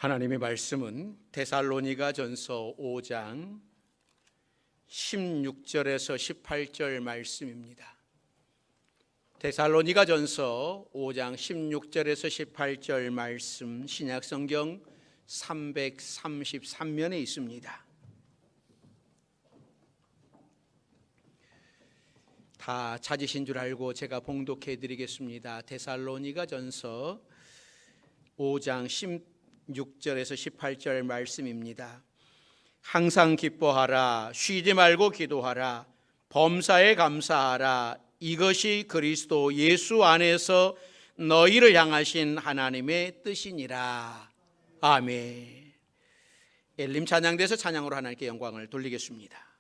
하나님의 말씀은 데살로니가전서 5장 16절에서 18절 말씀입니다. 데살로니가전서 5장 16절에서 18절 말씀, 신약성경 333면에 있습니다. 다 찾으신 줄 알고 제가 봉독해 드리겠습니다. 데살로니가전서 5장 16절에서 18절 말씀입니다. 항상 기뻐하라, 쉬지 말고 기도하라, 범사에 감사하라. 이것이 그리스도 예수 안에서 너희를 향하신 하나님의 뜻이니라. 아멘. 엘림 찬양대에서 찬양으로 하나님께 영광을 돌리겠습니다.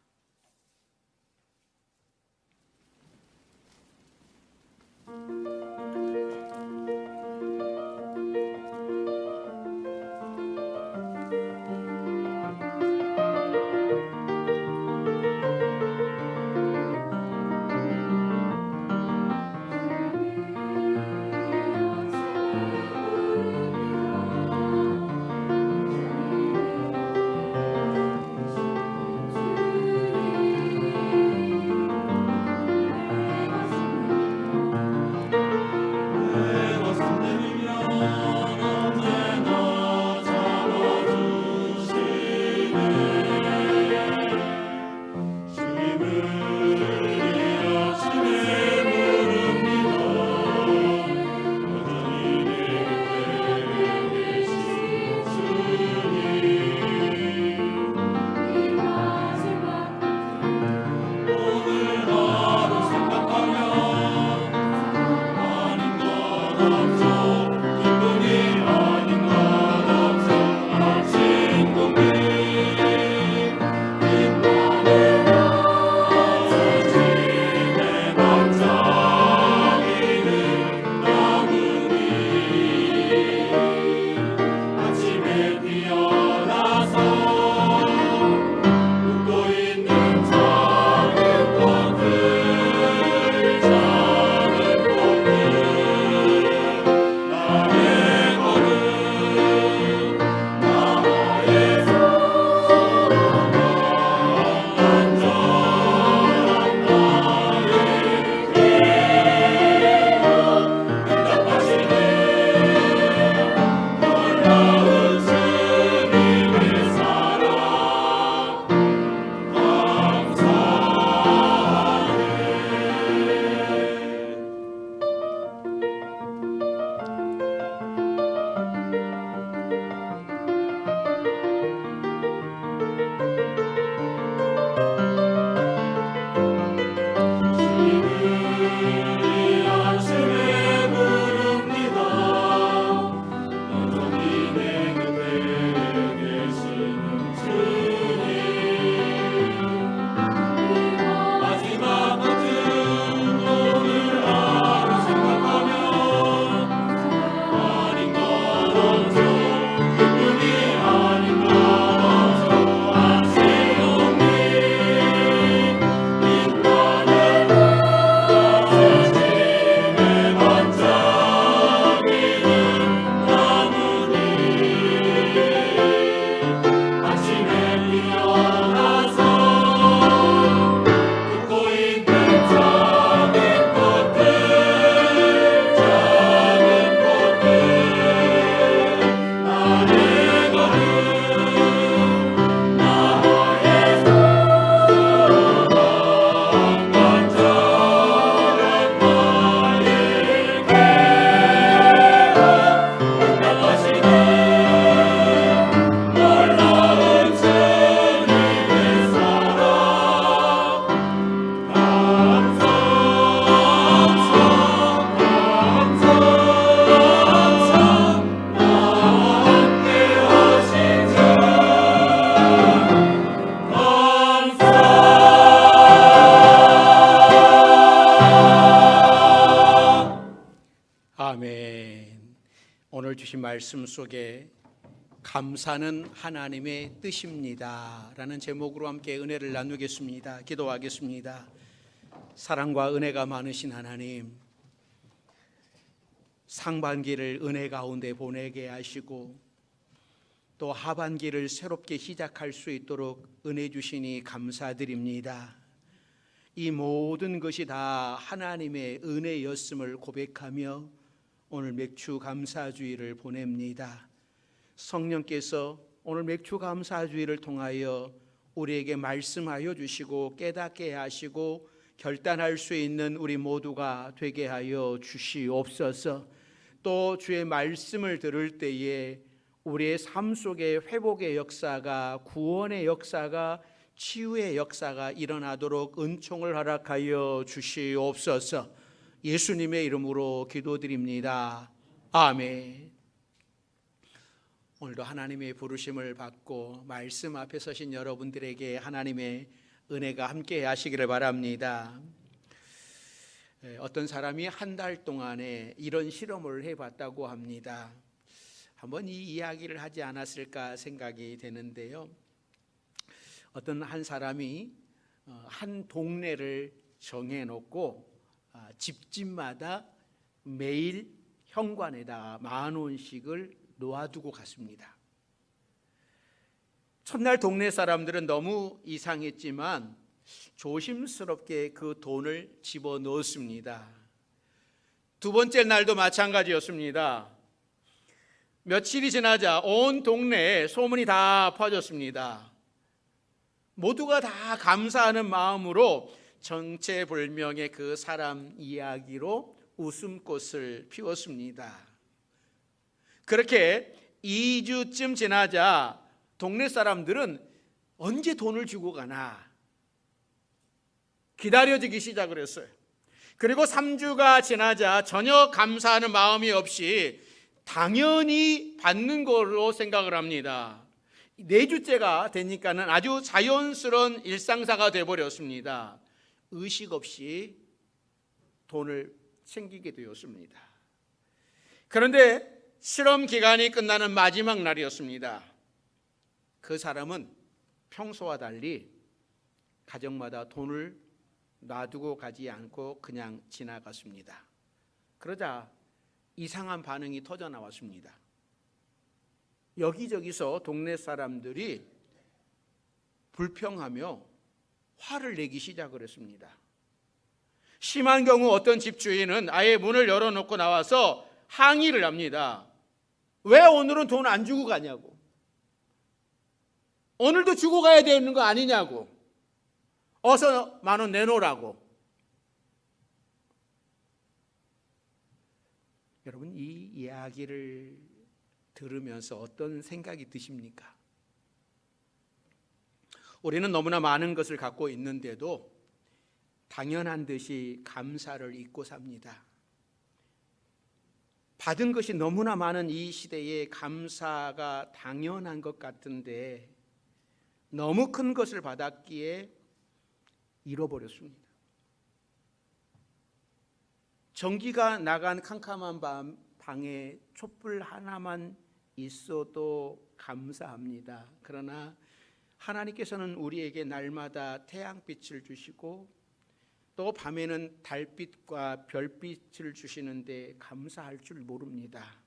아멘. 오늘 주신 말씀 속에 감사는 하나님의 뜻입니다 라는 제목으로 함께 은혜를 나누겠습니다. 기도하겠습니다. 사랑과 은혜가 많으신 하나님, 상반기를 은혜 가운데 보내게 하시고 또 하반기를 새롭게 시작할 수 있도록 은혜 주시니 감사드립니다. 이 모든 것이 다 하나님의 은혜였음을 고백하며 오늘 맥주 감사주의를 보냅니다. 성령께서 오늘 맥주 감사주의를 통하여 우리에게 말씀하여 주시고 깨닫게 하시고 결단할 수 있는 우리 모두가 되게 하여 주시옵소서. 또 주의 말씀을 들을 때에 우리의 삶 속에 회복의 역사가, 구원의 역사가, 치유의 역사가 일어나도록 은총을 허락하여 주시옵소서. 예수님의 이름으로 기도드립니다. 아멘. 오늘도 하나님의 부르심을 받고 말씀 앞에 서신 여러분들에게 하나님의 은혜가 함께 하시기를 바랍니다. 어떤 사람이 한 달 동안에 이런 실험을 해봤다고 합니다. 한번 이 이야기를 하지 않았을까 생각이 되는데요. 어떤 한 사람이 한 동네를 정해놓고 집집마다 매일 현관에다 10,000원씩을 놓아두고 갔습니다. 첫날 동네 사람들은 너무 이상했지만 조심스럽게 그 돈을 집어넣었습니다. 두 번째 날도 마찬가지였습니다. 며칠이 지나자 온 동네에 소문이 다 퍼졌습니다. 모두가 다 감사하는 마음으로 정체불명의 그 사람 이야기로 웃음꽃을 피웠습니다. 그렇게 2주쯤 지나자 동네 사람들은 언제 돈을 주고 가나 기다려지기 시작을 했어요. 그리고 3주가 지나자 전혀 감사하는 마음이 없이 당연히 받는 걸로 생각을 합니다. 4주째가 되니까는 아주 자연스러운 일상사가 되어버렸습니다. 의식 없이 돈을 챙기게 되었습니다. 그런데 실험 기간이 끝나는 마지막 날이었습니다. 그 사람은 평소와 달리 가정마다 돈을 놔두고 가지 않고 그냥 지나갔습니다. 그러자 이상한 반응이 터져 나왔습니다. 여기저기서 동네 사람들이 불평하며 화를 내기 시작을 했습니다. 심한 경우 어떤 집주인은 아예 문을 열어놓고 나와서 항의를 합니다. 왜 오늘은 돈 안 주고 가냐고. 오늘도 주고 가야 되는 거 아니냐고. 어서 10,000원 내놓으라고. 여러분, 이 이야기를 들으면서 어떤 생각이 드십니까? 우리는 너무나 많은 것을 갖고 있는데도 당연한 듯이 감사를 잊고 삽니다. 받은 것이 너무나 많은 이 시대에 감사가 당연한 것 같은데 너무 큰 것을 받았기에 잃어버렸습니다. 전기가 나간 캄캄한 방에 촛불 하나만 있어도 감사합니다. 그러나 하나님께서는 우리에게 날마다 태양빛을 주시고 또 밤에는 달빛과 별빛을 주시는데 감사할 줄 모릅니다.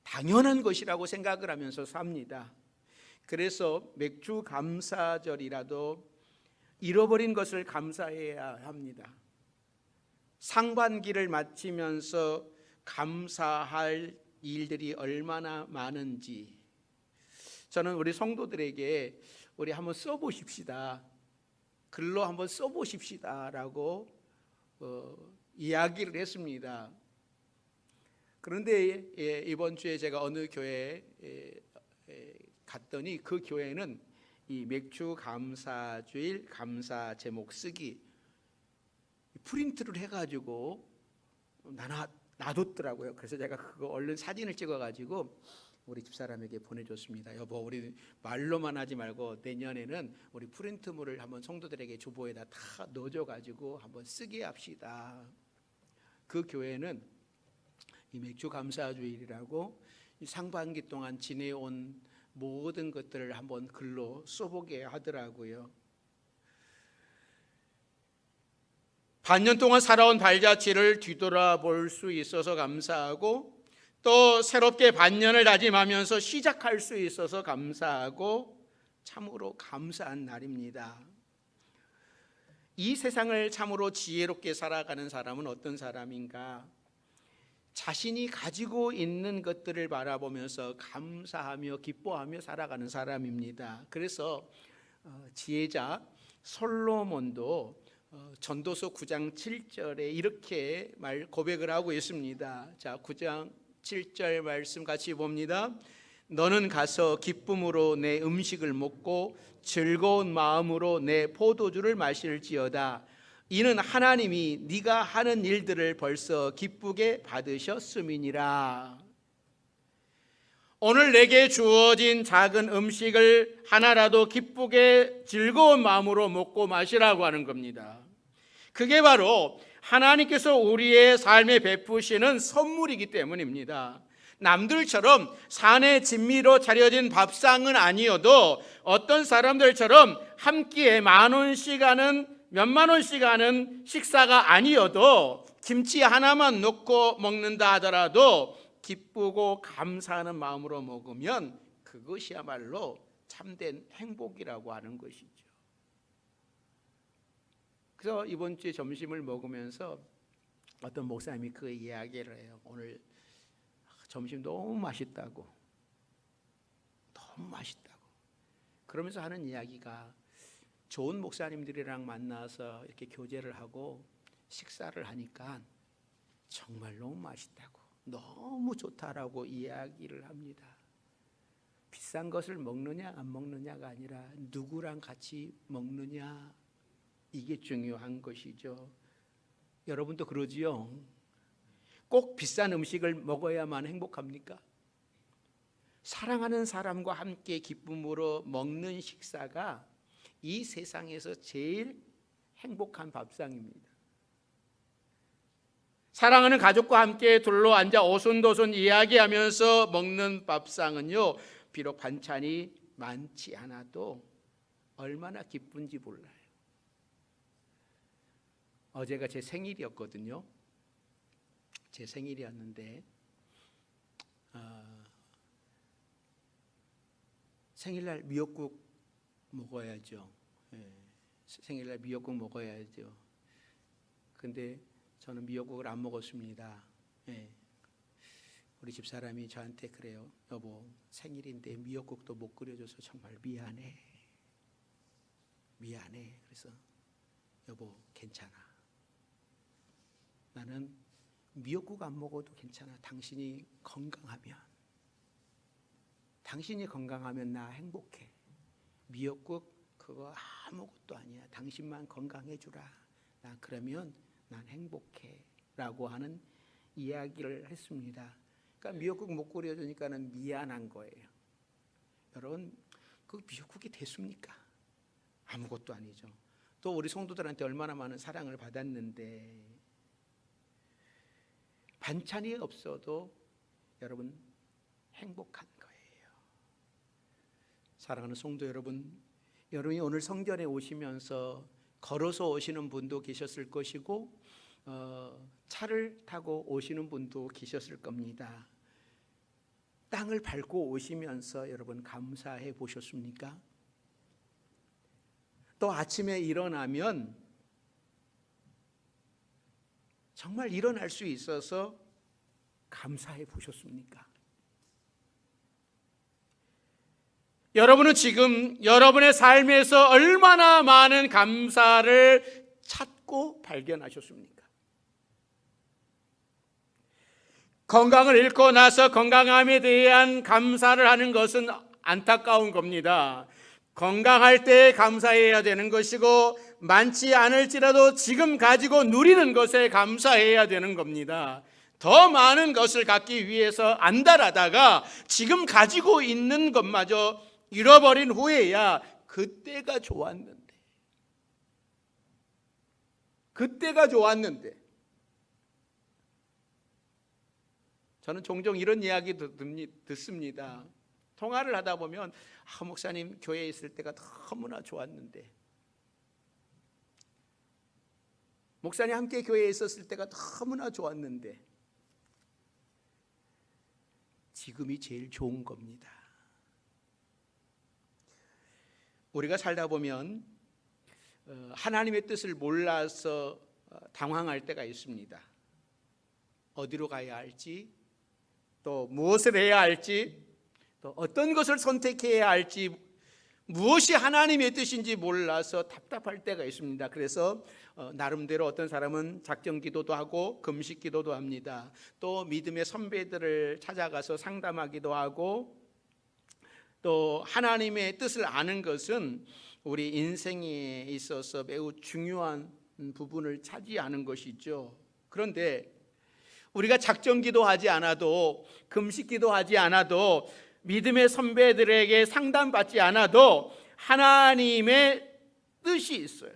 당연한 것이라고 생각을 하면서 삽니다. 그래서 맥주 감사절이라도 잃어버린 것을 감사해야 합니다. 상반기를 마치면서 감사할 일들이 얼마나 많은지 저는 우리 성도들에게 우리 한번 써보십시다. 글로 한번 써보십시다라고 이야기를 했습니다. 그런데 이번 주에 제가 어느 교회에 갔더니 그 교회는 이 맥주 감사주일 감사 제목 쓰기 프린트를 해가지고 놔뒀더라고요. 그래서 제가 그거 얼른 사진을 찍어가지고 우리 집사람에게 보내줬습니다. 여보, 우리 말로만 하지 말고 내년에는 우리 프린트물을 한번 성도들에게 주보에다 다 넣어줘가지고 한번 쓰게 합시다. 그 교회는 이 맥주 감사주일이라고 상반기 동안 지내온 모든 것들을 한번 글로 써보게 하더라고요. 반년 동안 살아온 발자취를 뒤돌아볼 수 있어서 감사하고 또 새롭게 반년을 다짐하면서 시작할 수 있어서 감사하고 참으로 감사한 날입니다. 이 세상을 참으로 지혜롭게 살아가는 사람은 어떤 사람인가? 자신이 가지고 있는 것들을 바라보면서 감사하며 기뻐하며 살아가는 사람입니다. 그래서 지혜자 솔로몬도 전도서 9장 7절에 이렇게 고백을 하고 있습니다. 자, 9장 7절 말씀 같이 봅니다. 너는 가서 기쁨으로 내 음식을 먹고 즐거운 마음으로 내 포도주를 마실지어다. 이는 하나님이 네가 하는 일들을 벌써 기쁘게 받으셨음이니라. 오늘 내게 주어진 작은 음식을 하나라도 기쁘게 즐거운 마음으로 먹고 마시라고 하는 겁니다. 그게 바로 하나님께서 우리의 삶에 베푸시는 선물이기 때문입니다. 남들처럼 산의 진미로 차려진 밥상은 아니어도 어떤 사람들처럼 한 끼에 몇만 원씩 하는 식사가 아니어도 김치 하나만 넣고 먹는다 하더라도 기쁘고 감사하는 마음으로 먹으면 그것이야말로 참된 행복이라고 하는 것이죠. 그래서 이번 주에 점심을 먹으면서 어떤 목사님이 그 이야기를 해요. 오늘 점심 너무 맛있다고. 그러면서 하는 이야기가 좋은 목사님들이랑 만나서 이렇게 교제를 하고 식사를 하니까 정말 너무 맛있다고, 너무 좋다라고 이야기를 합니다. 비싼 것을 먹느냐 안 먹느냐가 아니라 누구랑 같이 먹느냐, 이게 중요한 것이죠. 여러분도 그러지요? 꼭 비싼 음식을 먹어야만 행복합니까? 사랑하는 사람과 함께 기쁨으로 먹는 식사가 이 세상에서 제일 행복한 밥상입니다. 사랑하는 가족과 함께 둘러 앉아 오손도손 이야기하면서 먹는 밥상은요, 비록 반찬이 많지 않아도 얼마나 기쁜지 몰라요. 어제가 제 생일이었거든요. 제 생일이었는데 생일날 미역국 먹어야죠. 생일날 미역국 먹어야죠. 근데 저는 미역국을 안 먹었습니다. 우리 집사람이 저한테 그래요. 여보, 생일인데 미역국도 못 끓여줘서 정말 미안해. 그래서 여보, 괜찮아. 나는 미역국 안 먹어도 괜찮아. 당신이 건강하면 나 행복해. 미역국 그거 아무것도 아니야. 당신만 건강해 주라. 나 그러면 난 행복해 라고 하는 이야기를 했습니다. 그러니까 미역국 못 끓여주니까는 미안한 거예요. 여러분, 그 미역국이 됐습니까? 아무것도 아니죠. 또 우리 성도들한테 얼마나 많은 사랑을 받았는데, 반찬이 없어도 여러분 행복한 거예요. 사랑하는 성도 여러분, 여러분이 오늘 성전에 오시면서 걸어서 오시는 분도 계셨을 것이고 차를 타고 오시는 분도 계셨을 겁니다. 땅을 밟고 오시면서 여러분 감사해 보셨습니까? 또 아침에 일어나면 정말 일어날 수 있어서 감사해 보셨습니까? 여러분은 지금 여러분의 삶에서 얼마나 많은 감사를 찾고 발견하셨습니까? 건강을 잃고 나서 건강함에 대한 감사를 하는 것은 안타까운 겁니다. 건강할 때 감사해야 되는 것이고, 많지 않을지라도 지금 가지고 누리는 것에 감사해야 되는 겁니다. 더 많은 것을 갖기 위해서 안달하다가 지금 가지고 있는 것마저 잃어버린 후에야 그때가 좋았는데. 저는 종종 이런 이야기 듣습니다. 통화를 하다 보면 목사님 교회에 있을 때가 너무나 좋았는데, 목사님 함께 교회에 있었을 때가 너무나 좋았는데, 지금이 제일 좋은 겁니다. 우리가 살다 보면 하나님의 뜻을 몰라서 당황할 때가 있습니다. 어디로 가야 할지, 또 무엇을 해야 할지, 또 어떤 것을 선택해야 할지, 무엇이 하나님의 뜻인지 몰라서 답답할 때가 있습니다. 그래서 나름대로 어떤 사람은 작정 기도도 하고 금식 기도도 합니다. 또 믿음의 선배들을 찾아가서 상담하기도 하고, 또 하나님의 뜻을 아는 것은 우리 인생에 있어서 매우 중요한 부분을 차지하는 것이죠. 그런데 우리가 작정 기도하지 않아도, 금식 기도하지 않아도, 믿음의 선배들에게 상담받지 않아도 하나님의 뜻이 있어요.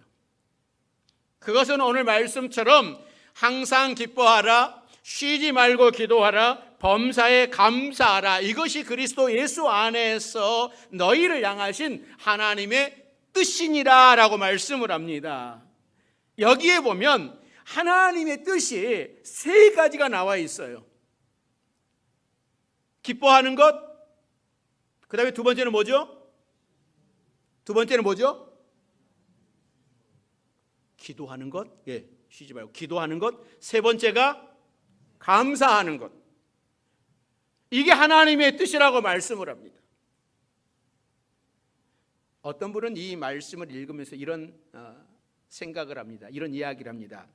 그것은 오늘 말씀처럼 항상 기뻐하라, 쉬지 말고 기도하라, 범사에 감사하라. 이것이 그리스도 예수 안에서 너희를 향하신 하나님의 뜻이니라 라고 말씀을 합니다. 여기에 보면 하나님의 뜻이 세 가지가 나와 있어요. 기뻐하는 것, 그 다음에 두 번째는 뭐죠? 기도하는 것, 쉬지 말고 기도하는 것. 세 번째가 감사하는 것. 이게 하나님의 뜻이라고 말씀을 합니다. 어떤 분은 이 말씀을 읽으면서 이런 생각을 합니다. 이런 이야기를 합니다.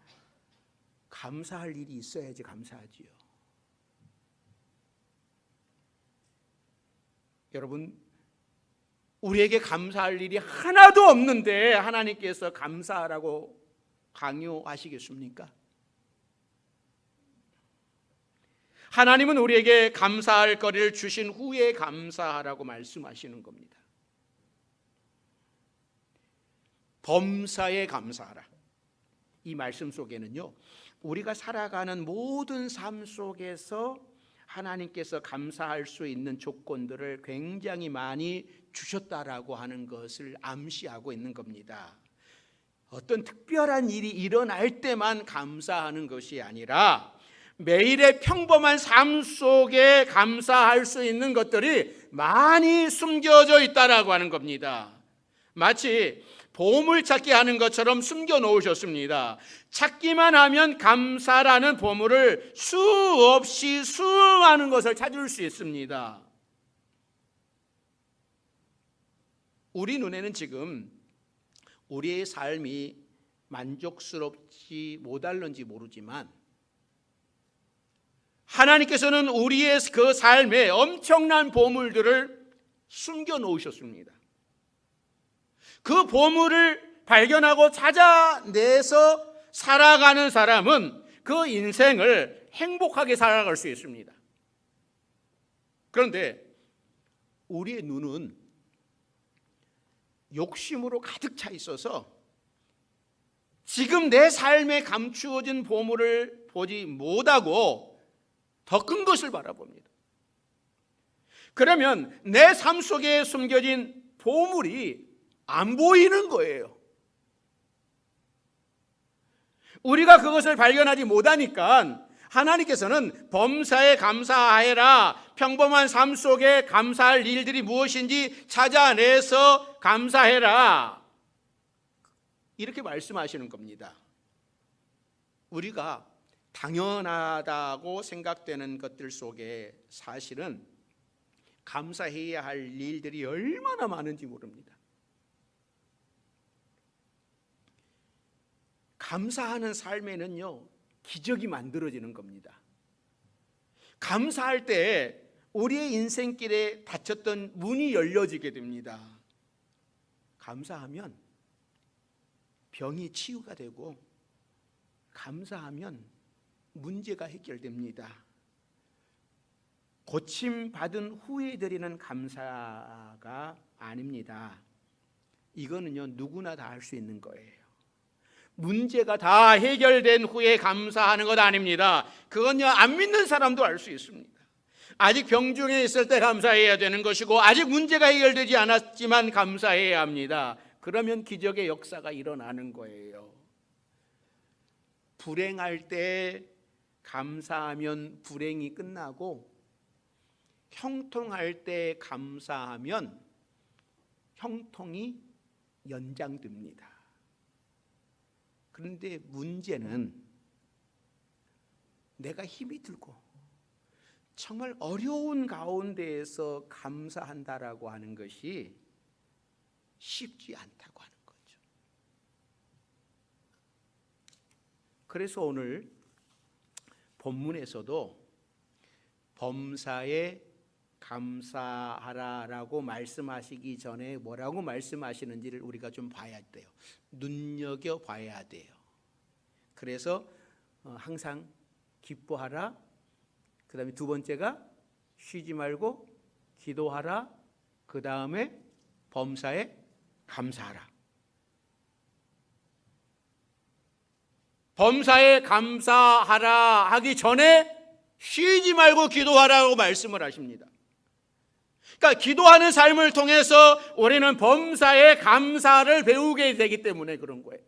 감사할 일이 있어야지 감사하지요. 여러분, 우리에게 감사할 일이 하나도 없는데 하나님께서 감사하라고 강요하시겠습니까? 하나님은 우리에게 감사할 거리를 주신 후에 감사하라고 말씀하시는 겁니다. 범사에 감사하라. 이 말씀 속에는요, 우리가 살아가는 모든 삶 속에서 하나님께서 감사할 수 있는 조건들을 굉장히 많이 주셨다라고 하는 것을 암시하고 있는 겁니다. 어떤 특별한 일이 일어날 때만 감사하는 것이 아니라 매일의 평범한 삶 속에 감사할 수 있는 것들이 많이 숨겨져 있다라고 하는 겁니다. 마치 보물찾기 하는 것처럼 숨겨 놓으셨습니다. 찾기만 하면 감사라는 보물을 수없이 수많은 것을 찾을 수 있습니다. 우리 눈에는 지금 우리의 삶이 만족스럽지 못할는지 모르지만 하나님께서는 우리의 그 삶에 엄청난 보물들을 숨겨 놓으셨습니다. 그 보물을 발견하고 찾아내서 살아가는 사람은 그 인생을 행복하게 살아갈 수 있습니다. 그런데 우리의 눈은 욕심으로 가득 차 있어서 지금 내 삶에 감추어진 보물을 보지 못하고 더 큰 것을 바라봅니다. 그러면 내 삶 속에 숨겨진 보물이 안 보이는 거예요. 우리가 그것을 발견하지 못하니까 하나님께서는 범사에 감사하라, 평범한 삶 속에 감사할 일들이 무엇인지 찾아내서 감사해라, 이렇게 말씀하시는 겁니다. 우리가 당연하다고 생각되는 것들 속에 사실은 감사해야 할 일들이 얼마나 많은지 모릅니다. 감사하는 삶에는요, 기적이 만들어지는 겁니다. 감사할 때 우리의 인생길에 닫혔던 문이 열려지게 됩니다. 감사하면 병이 치유가 되고, 감사하면 문제가 해결됩니다. 고침받은 후에 드리는 감사가 아닙니다. 이거는요, 누구나 다 할 수 있는 거예요. 문제가 다 해결된 후에 감사하는 것 아닙니다. 그건요, 안 믿는 사람도 알 수 있습니다. 아직 병중에 있을 때 감사해야 되는 것이고, 아직 문제가 해결되지 않았지만 감사해야 합니다. 그러면 기적의 역사가 일어나는 거예요. 불행할 때 감사하면 불행이 끝나고, 형통할 때 감사하면 형통이 연장됩니다. 그런데 문제는 내가 힘이 들고 정말 어려운 가운데에서 감사한다라고 하는 것이 쉽지 않다고 하는 거죠. 그래서 오늘 본문에서도 범사에 감사하라라고 말씀하시기 전에 뭐라고 말씀하시는지를 우리가 좀 봐야 돼요. 눈여겨봐야 돼요. 그래서 항상 기뻐하라. 그 다음에 두 번째가 쉬지 말고 기도하라. 그 다음에 범사에 감사하라. 범사에 감사하라 하기 전에 쉬지 말고 기도하라고 말씀을 하십니다. 그러니까 기도하는 삶을 통해서 우리는 범사에 감사를 배우게 되기 때문에 그런 거예요.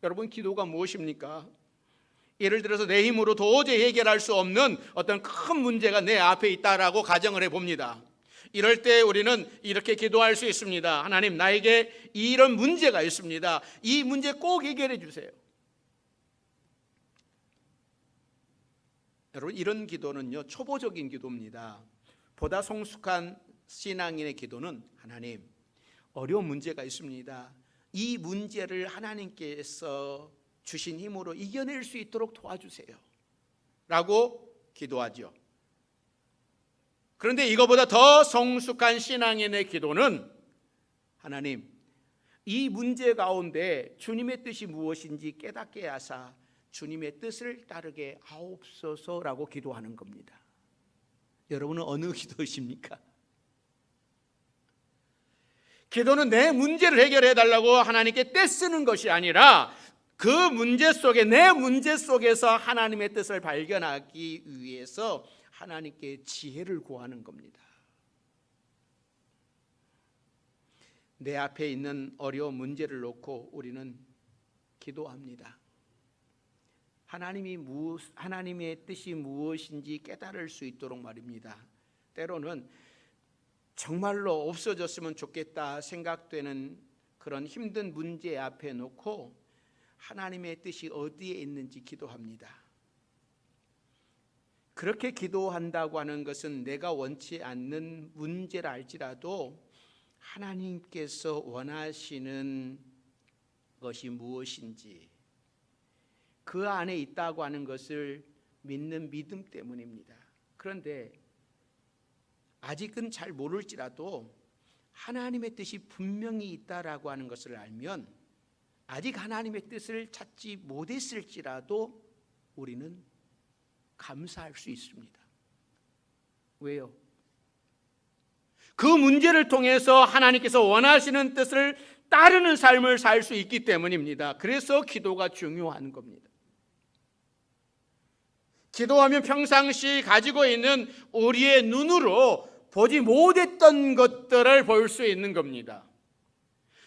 여러분, 기도가 무엇입니까? 예를 들어서 내 힘으로 도저히 해결할 수 없는 어떤 큰 문제가 내 앞에 있다라고 가정을 해봅니다. 이럴 때 우리는 이렇게 기도할 수 있습니다. 하나님, 나에게 이런 문제가 있습니다. 이 문제 꼭 해결해 주세요. 여러분, 이런 기도는요, 초보적인 기도입니다. 보다 성숙한 신앙인의 기도는 하나님, 어려운 문제가 있습니다. 이 문제를 하나님께서 주신 힘으로 이겨낼 수 있도록 도와주세요 라고 기도하죠. 그런데 이거보다 더 성숙한 신앙인의 기도는 하나님, 이 문제 가운데 주님의 뜻이 무엇인지 깨닫게 하사 주님의 뜻을 따르게 하옵소서라고 기도하는 겁니다. 여러분은 어느 기도이십니까? 기도는 내 문제를 해결해 달라고 하나님께 떼쓰는 것이 아니라 그 문제 속에, 내 문제 속에서 하나님의 뜻을 발견하기 위해서 하나님께 지혜를 구하는 겁니다. 내 앞에 있는 어려운 문제를 놓고 우리는 기도합니다. 하나님의 뜻이 무엇인지 깨달을 수 있도록 말입니다. 때로는 정말로 없어졌으면 좋겠다 생각되는 그런 힘든 문제 앞에 놓고 하나님의 뜻이 어디에 있는지 기도합니다. 그렇게 기도한다고 하는 것은 내가 원치 않는 문제라 할지라도 하나님께서 원하시는 것이 무엇인지 그 안에 있다고 하는 것을 믿는 믿음 때문입니다. 그런데 아직은 잘 모를지라도 하나님의 뜻이 분명히 있다라고 하는 것을 알면 아직 하나님의 뜻을 찾지 못했을지라도 우리는 감사할 수 있습니다. 왜요? 그 문제를 통해서 하나님께서 원하시는 뜻을 따르는 삶을 살 수 있기 때문입니다. 그래서 기도가 중요한 겁니다. 기도하면 평상시 가지고 있는 우리의 눈으로 보지 못했던 것들을 볼 수 있는 겁니다.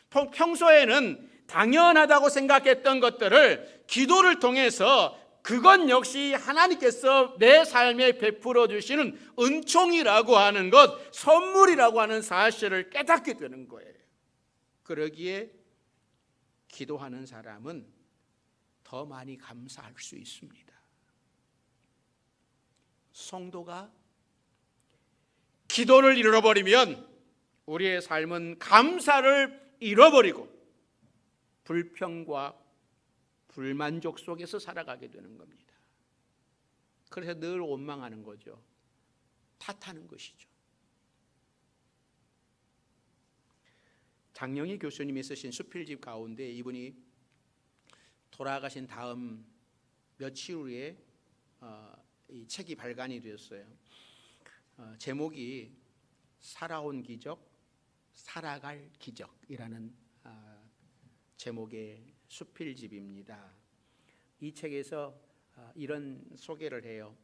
평소에는 당연하다고 생각했던 것들을 기도를 통해서 그것 역시 하나님께서 내 삶에 베풀어 주시는 은총이라고 하는 것, 선물이라고 하는 사실을 깨닫게 되는 거예요. 그러기에 기도하는 사람은 더 많이 감사할 수 있습니다. 성도가 기도를 잃어버리면 우리의 삶은 감사를 잃어버리고 불평과 불만족 속에서 살아가게 되는 겁니다. 그래서 늘 원망하는 거죠. 탓하는 것이죠. 장영희 교수님이 쓰신 수필집 가운데 이분이 돌아가신 다음 며칠 후에 이 책이 발간이 되었어요. 제목이 살아온 기적, 살아갈 기적이라는 제목의 수필집입니다. 이 책에서 이런 소개를 해요.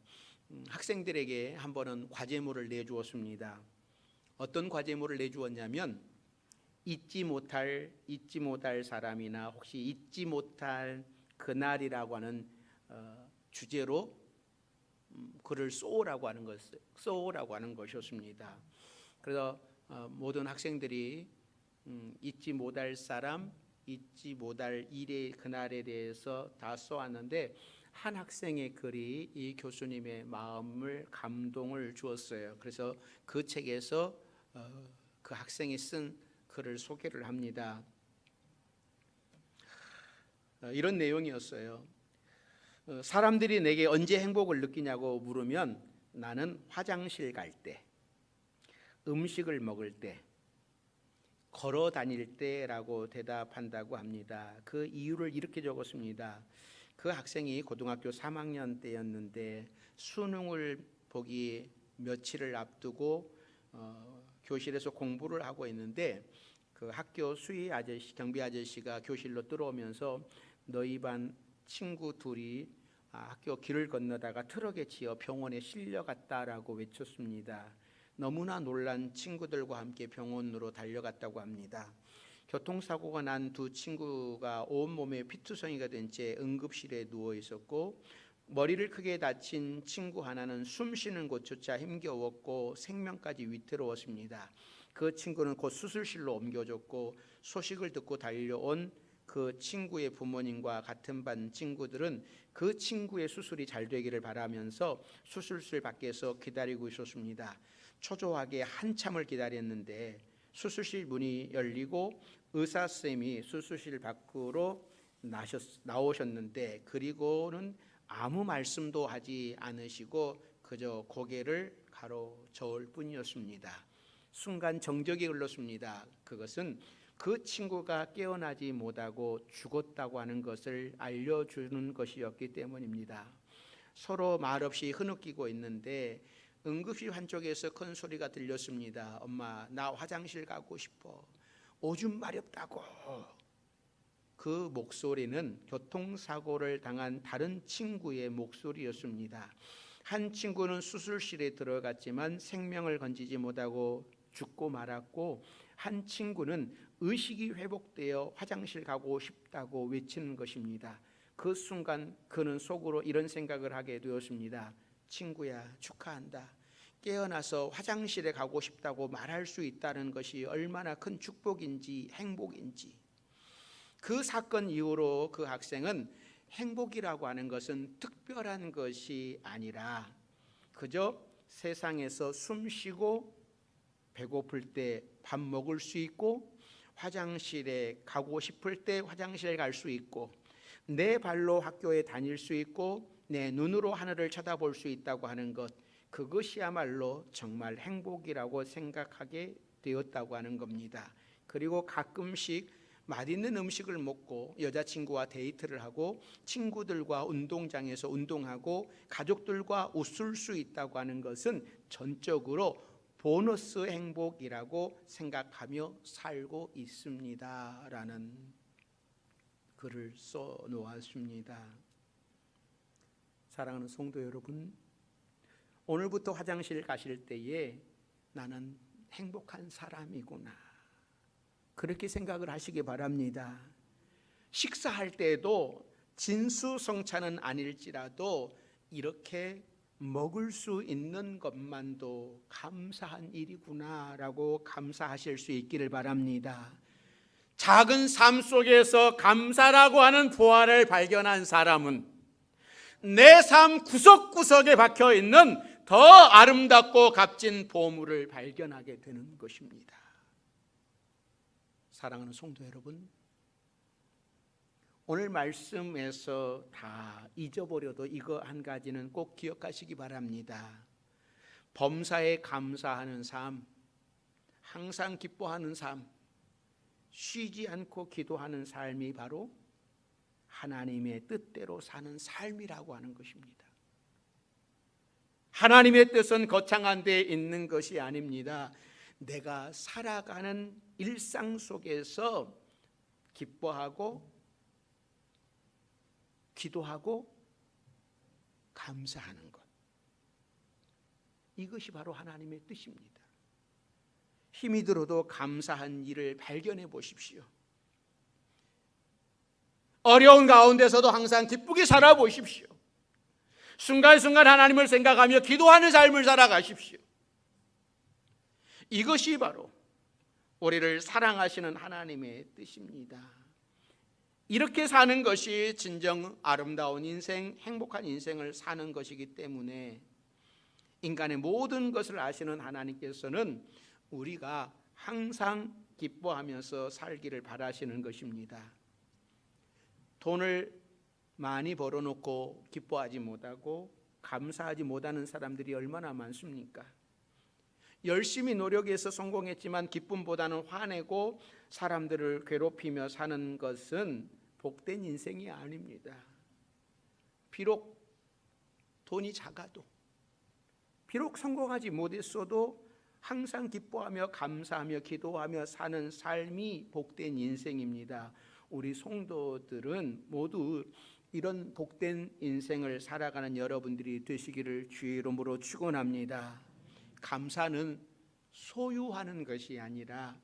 학생들에게 한 번은 과제물을 내주었습니다. 어떤 과제물을 내주었냐면 잊지 못할 사람이나 혹시 잊지 못할 그날이라고 하는 주제로 그를 쏘라고 하는 것이었습니다. 그래서 모든 학생들이 잊지 못할 사람, 잊지 못할 일의 그날에 대해서 다 쏘았는데 한 학생의 글이 이 교수님의 마음을 감동을 주었어요. 그래서 그 책에서 그 학생이 쓴 글을 소개를 합니다. 이런 내용이었어요. 사람들이 내게 언제 행복을 느끼냐고 물으면 나는 화장실 갈 때, 음식을 먹을 때, 걸어 다닐 때라고 대답한다고 합니다. 그 이유를 이렇게 적었습니다. 그 학생이 고등학교 3학년 때였는데 수능을 보기 며칠을 앞두고 교실에서 공부를 하고 있는데 그 학교 수위 아저씨, 경비 아저씨가 교실로 들어오면서 너희 반 친구 둘이 학교 길을 건너다가 트럭에 치여 병원에 실려갔다라고 외쳤습니다. 너무나 놀란 친구들과 함께 병원으로 달려갔다고 합니다. 교통사고가 난 두 친구가 온몸에 피투성이가 된 채 응급실에 누워 있었고 머리를 크게 다친 친구 하나는 숨 쉬는 곳조차 힘겨웠고 생명까지 위태로웠습니다. 그 친구는 곧 수술실로 옮겨졌고 소식을 듣고 달려온 그 친구의 부모님과 같은 반 친구들은 그 친구의 수술이 잘 되기를 바라면서 수술실 밖에서 기다리고 있었습니다. 초조하게 한참을 기다렸는데 수술실 문이 열리고 의사 선생님이 수술실 밖으로 나오셨는데 그리고는 아무 말씀도 하지 않으시고 그저 고개를 가로저을 뿐이었습니다. 순간 정적이 흘렀습니다. 그것은 그 친구가 깨어나지 못하고 죽었다고 하는 것을 알려주는 것이었기 때문입니다. 서로 말없이 흐느끼고 있는데 응급실 한쪽에서 큰 소리가 들렸습니다. 엄마, 나 화장실 가고 싶어. 오줌 마렵다고. 그 목소리는 교통사고를 당한 다른 친구의 목소리였습니다. 한 친구는 수술실에 들어갔지만 생명을 건지지 못하고 죽고 말았고 한 친구는 의식이 회복되어 화장실 가고 싶다고 외치는 것입니다. 그 순간 그는 속으로 이런 생각을 하게 되었습니다. 친구야, 축하한다. 깨어나서 화장실에 가고 싶다고 말할 수 있다는 것이 얼마나 큰 축복인지 행복인지. 그 사건 이후로 그 학생은 행복이라고 하는 것은 특별한 것이 아니라 그저 세상에서 숨 쉬고 배고플 때 밥 먹을 수 있고 화장실에 가고 싶을 때 화장실에 갈 수 있고 내 발로 학교에 다닐 수 있고 내 눈으로 하늘을 쳐다볼 수 있다고 하는 것, 그것이야말로 정말 행복이라고 생각하게 되었다고 하는 겁니다. 그리고 가끔씩 맛있는 음식을 먹고 여자친구와 데이트를 하고 친구들과 운동장에서 운동하고 가족들과 웃을 수 있다고 하는 것은 전적으로 보너스 행복이라고 생각하며 살고 있습니다 라는 글을 써놓았습니다. 사랑하는 성도 여러분, 오늘부터 화장실 가실 때에 나는 행복한 사람이구나, 그렇게 생각을 하시기 바랍니다. 식사할 때도 진수성찬은 아닐지라도 이렇게 먹을 수 있는 것만도 감사한 일이구나라고 감사하실 수 있기를 바랍니다. 작은 삶 속에서 감사라고 하는 보화를 발견한 사람은 내 삶 구석구석에 박혀있는 더 아름답고 값진 보물을 발견하게 되는 것입니다. 사랑하는 성도 여러분, 오늘 말씀에서 다 잊어버려도 이거 한 가지는 꼭 기억하시기 바랍니다. 범사에 감사하는 삶, 항상 기뻐하는 삶, 쉬지 않고 기도하는 삶이 바로 하나님의 뜻대로 사는 삶이라고 하는 것입니다. 하나님의 뜻은 거창한 데 있는 것이 아닙니다. 내가 살아가는 일상 속에서 기뻐하고 기도하고 감사하는 것, 이것이 바로 하나님의 뜻입니다. 힘이 들어도 감사한 일을 발견해 보십시오. 어려운 가운데서도 항상 기쁘게 살아보십시오. 순간순간 하나님을 생각하며 기도하는 삶을 살아가십시오. 이것이 바로 우리를 사랑하시는 하나님의 뜻입니다. 이렇게 사는 것이 진정 아름다운 인생, 행복한 인생을 사는 것이기 때문에 인간의 모든 것을 아시는 하나님께서는 우리가 항상 기뻐하면서 살기를 바라시는 것입니다. 돈을 많이 벌어놓고 기뻐하지 못하고 감사하지 못하는 사람들이 얼마나 많습니까? 열심히 노력해서 성공했지만 기쁨보다는 화내고 사람들을 괴롭히며 사는 것은 복된 인생이 아닙니다. 비록 돈이 작아도, 비록 성공하지 못했어도 항상 기뻐하며 감사하며 기도하며 사는 삶이 복된 인생입니다. 우리 성도들은 모두 이런 복된 인생을 살아가는 여러분들이 되시기를 주의 이름으로 축원합니다. 감사는 소유하는 것이 아니라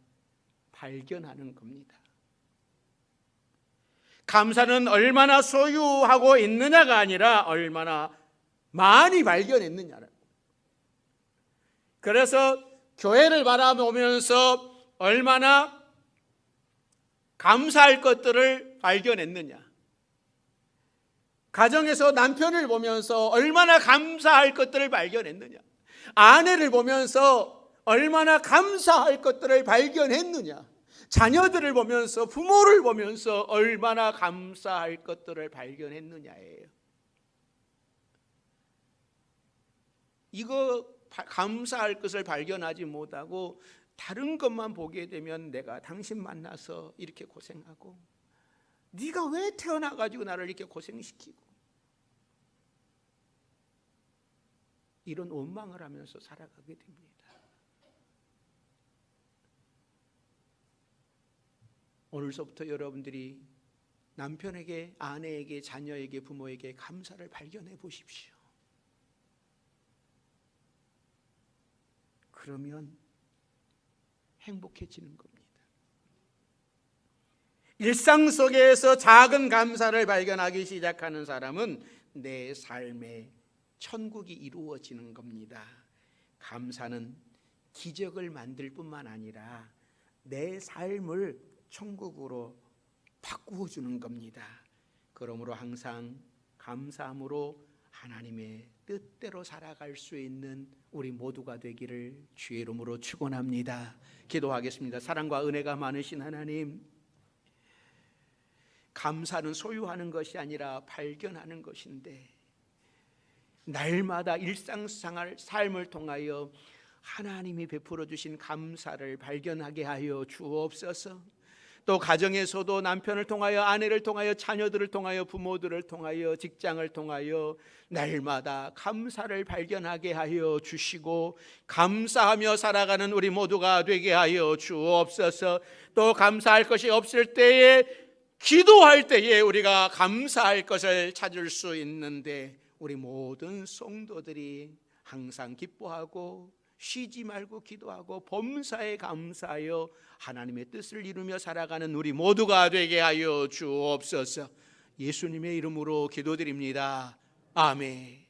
발견하는 겁니다. 감사는 얼마나 소유하고 있느냐가 아니라 얼마나 많이 발견했느냐라고. 그래서 교회를 바라보면서 얼마나 감사할 것들을 발견했느냐, 가정에서 남편을 보면서 얼마나 감사할 것들을 발견했느냐, 아내를 보면서 얼마나 감사할 것들을 발견했느냐, 자녀들을 보면서, 부모를 보면서 얼마나 감사할 것들을 발견했느냐예요. 이거 감사할 것을 발견하지 못하고 다른 것만 보게 되면 내가 당신 만나서 이렇게 고생하고, 네가 왜 태어나가지고 나를 이렇게 고생시키고, 이런 원망을 하면서 살아가게 됩니다. 오늘서부터 여러분들이 남편에게, 아내에게, 자녀에게, 부모에게 감사를 발견해 보십시오. 그러면 행복해지는 겁니다. 일상 속에서 작은 감사를 발견하기 시작하는 사람은 내 삶에 천국이 이루어지는 겁니다. 감사는 기적을 만들 뿐만 아니라 내 삶을 천국으로 바꾸어 주는 겁니다. 그러므로 항상 감사함으로 하나님의 뜻대로 살아갈 수 있는 우리 모두가 되기를 주의 이름으로 축원합니다. 기도하겠습니다. 사랑과 은혜가 많으신 하나님, 감사는 소유하는 것이 아니라 발견하는 것인데 날마다 일상생활 삶을 통하여 하나님이 베풀어 주신 감사를 발견하게 하여 주옵소서. 또 가정에서도 남편을 통하여, 아내를 통하여, 자녀들을 통하여, 부모들을 통하여, 직장을 통하여 날마다 감사를 발견하게 하여 주시고 감사하며 살아가는 우리 모두가 되게 하여 주옵소서. 또 감사할 것이 없을 때에, 기도할 때에 우리가 감사할 것을 찾을 수 있는데 우리 모든 성도들이 항상 기뻐하고 쉬지 말고 기도하고 범사에 감사하여 하나님의 뜻을 이루며 살아가는 우리 모두가 되게 하여 주옵소서. 예수님의 이름으로 기도드립니다. 아멘.